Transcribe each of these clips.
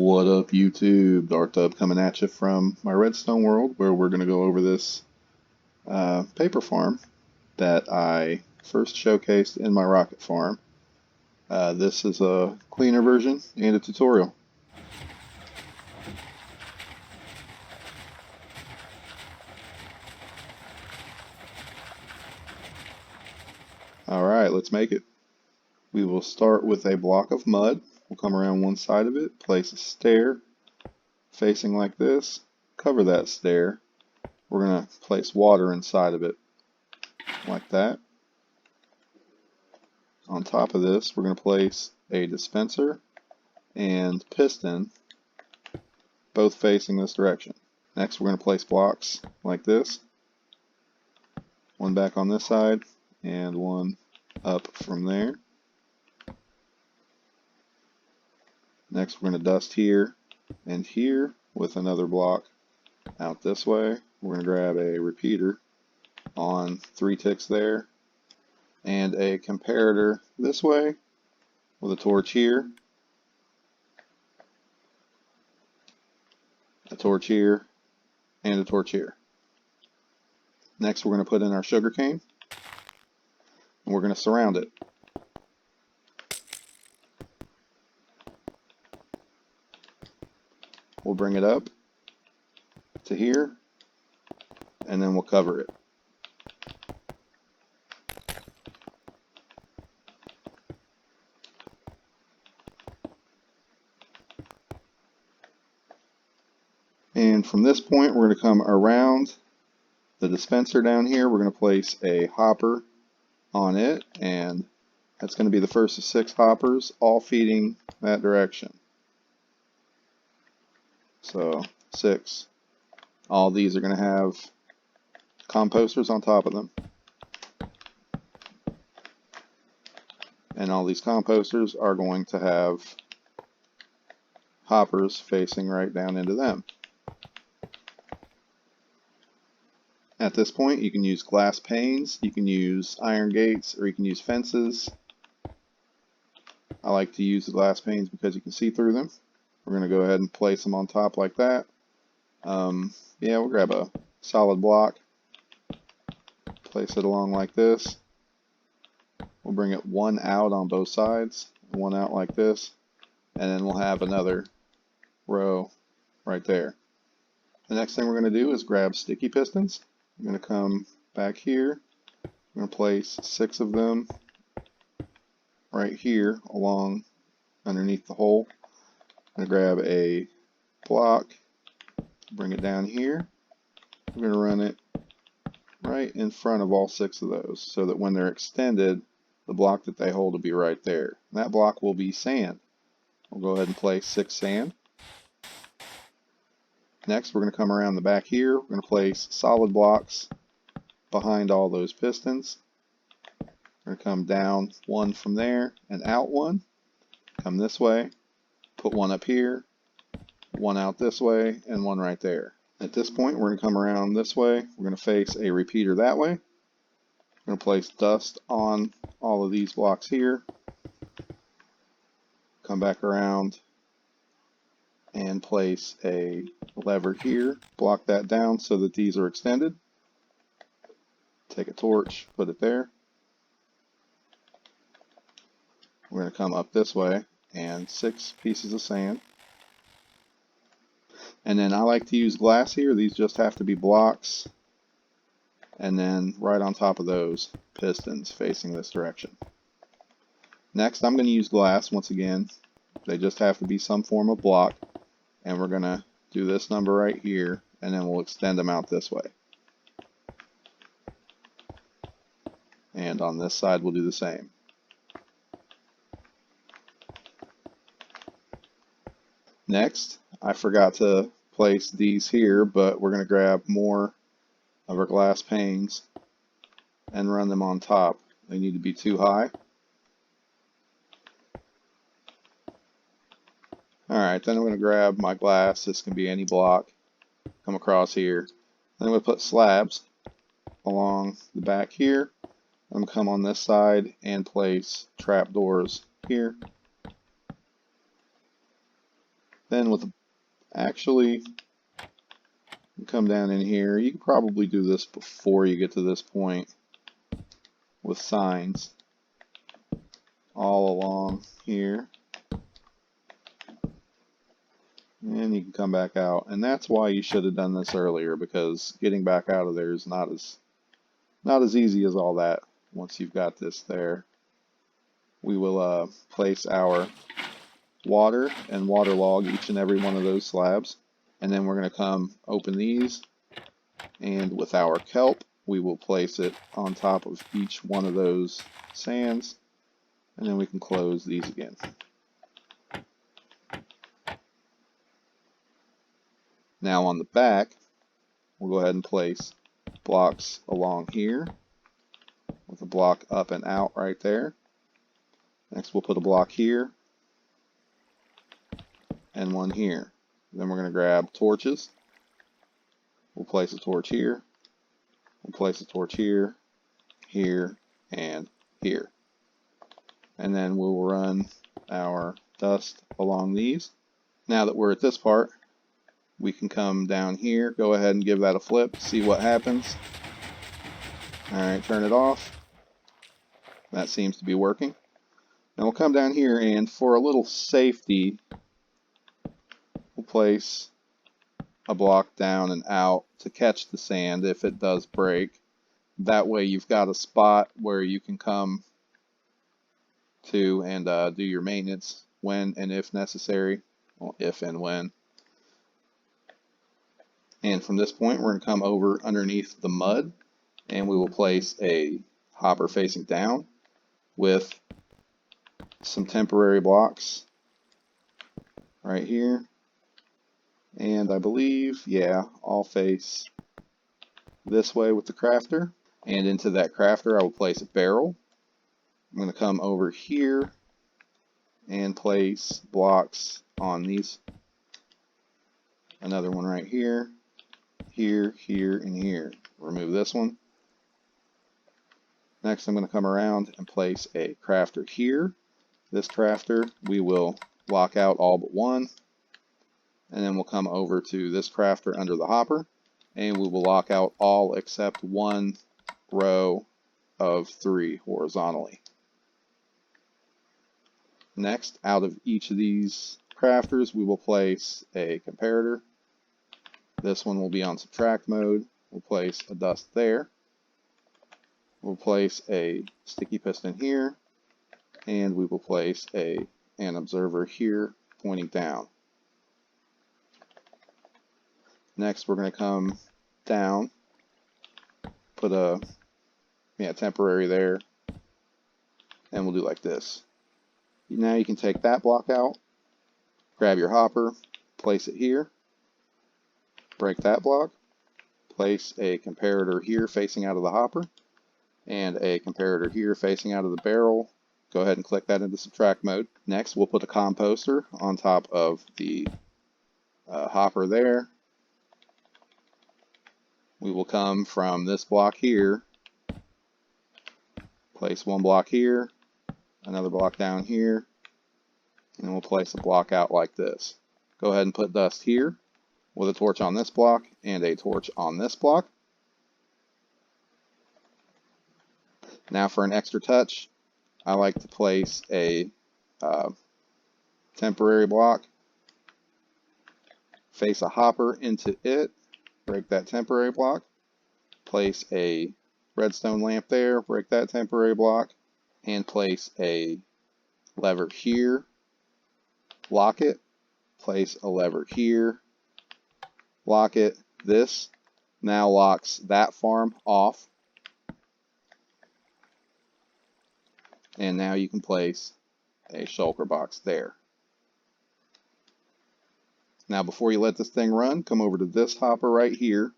What up, YouTube? Darktub coming at you from my redstone world, where we're going to go over this paper farm that I first showcased in my rocket farm. This is a cleaner version and a tutorial. Alright, let's make it. We will start with a block of mud. We'll come around one side of it, place a stair facing like this, cover that stair. We're going to place water inside of it like that. On top of this, we're going to place a dispenser and piston, both facing this direction. Next, we're going to place blocks like this, one back on this side and one up from there. Next, we're going to dust here and here with another block out this way. We're going to grab a repeater on 3 ticks there and a comparator this way with a torch here, a torch here, and a torch here. Next, we're going to put in our sugar cane and we're going to surround it. We'll bring it up to here and then we'll cover it. And from this point, we're going to come around the dispenser down here. We're going to place a hopper on it, and that's going to be the first of 6 hoppers, all feeding that direction. So 6. All these are going to have composters on top of them. And all these composters are going to have hoppers facing right down into them. At this point, you can use glass panes, you can use iron gates, or you can use fences. I like to use the glass panes because you can see through them. We're going to go ahead and place them on top like that. We'll grab a solid block, place it along like this. We'll bring it one out on both sides, one out like this, and then we'll have another row right there. The next thing we're going to do is grab sticky pistons. I'm going to come back here. I'm going to place 6 of them right here along underneath the hole. I'm going to grab a block, bring it down here. We're going to run it right in front of all 6 of those so that when they're extended, the block that they hold will be right there. And that block will be sand. We'll go ahead and place 6 sand. Next, we're going to come around the back here. We're going to place solid blocks behind all those pistons. We're going to come down 1 from there and out 1. Come this way, put 1 up here, 1 out this way, and 1 right there. At this point, we're going to come around this way. We're going to face a repeater that way. We're going to place dust on all of these blocks here. Come back around and place a lever here, block that down so that these are extended. Take a torch, put it there. We're going to come up this way and 6 pieces of sand. And then I like to use glass here. These just have to be blocks. And then right on top of those, pistons facing this direction. Next, I'm going to use glass once again. They just have to be some form of block. And we're going to do this number right here, and then we'll extend them out this way. And on this side, we'll do the same. Next, I forgot to place these here, but we're going to grab more of our glass panes and run them on top. They need to be too high. Alright, then I'm going to grab my glass. This can be any block. Come across here. Then I'm going to put slabs along the back here. I'm going to come on this side and place trapdoors here. Then actually come down in here. You can probably do this before you get to this point with signs all along here. And you can come back out. And that's why you should have done this earlier, because getting back out of there is not as easy as all that. Once you've got this there, we will place our water and waterlog each and every one of those slabs. And then we're going to come open these, and with our kelp, we will place it on top of each one of those sands, and then we can close these again. Now on the back, we'll go ahead and place blocks along here, with a block up and out right there. Next we'll put a block here, and one here. Then we're going to grab torches. We'll place a torch here. We'll place a torch here, here, and here. And then we'll run our dust along these. Now that we're at this part, we can come down here, go ahead and give that a flip, see what happens. Alright, turn it off. That seems to be working. Now we'll come down here, and for a little safety, we'll place a block down and out to catch the sand if it does break. That way you've got a spot where you can come to and do your maintenance when and if necessary. Well, if and when. And from this point we're going to come over underneath the mud, and we will place a hopper facing down with some temporary blocks right here. And I believe, yeah, I'll face this way with the crafter. And into that crafter I will place a barrel. I'm going to come over here and place blocks on these. Another one right here, here, here, and here. Remove this one. Next I'm going to come around and place a crafter here. This crafter we will lock out all but one. And then we'll come over to this crafter under the hopper, and we will lock out all except one row of 3 horizontally. Next, out of each of these crafters, we will place a comparator. This one will be on subtract mode. We'll place a dust there. We'll place a sticky piston here, and we will place an observer here pointing down. Next, we're going to come down, put a temporary there, and we'll do like this. Now you can take that block out, grab your hopper, place it here, break that block, place a comparator here facing out of the hopper, and a comparator here facing out of the barrel. Go ahead and click that into subtract mode. Next, we'll put a composter on top of the hopper there. We will come from this block here, place one block here, another block down here, and we'll place a block out like this. Go ahead and put dust here with a torch on this block and a torch on this block. Now for an extra touch, I like to place a temporary block, face a hopper into it, break that temporary block, place a redstone lamp there, break that temporary block, and place a lever here, lock it, place a lever here, lock it. This now locks that farm off, and now you can place a shulker box there. Now before you let this thing run, come over to this hopper right here.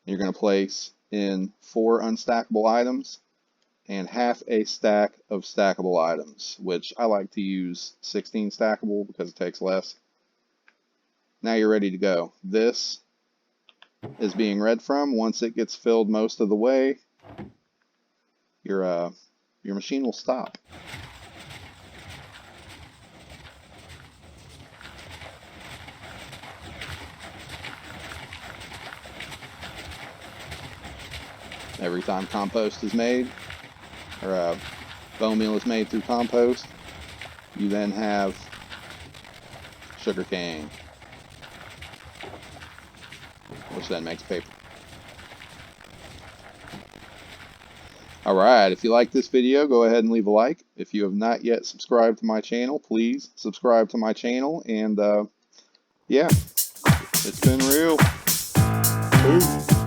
You're going to place in 4 unstackable items and half a stack of stackable items, which I like to use 16 stackable because it takes less. Now you're ready to go. This is being read from. Once it gets filled most of the way, your machine will stop. Every time compost is made, or bone meal is made through compost, you then have sugar cane, which then makes paper. Alright, if you like this video, go ahead and leave a like. If you have not yet subscribed to my channel, please subscribe to my channel. And yeah, it's been real. Peace.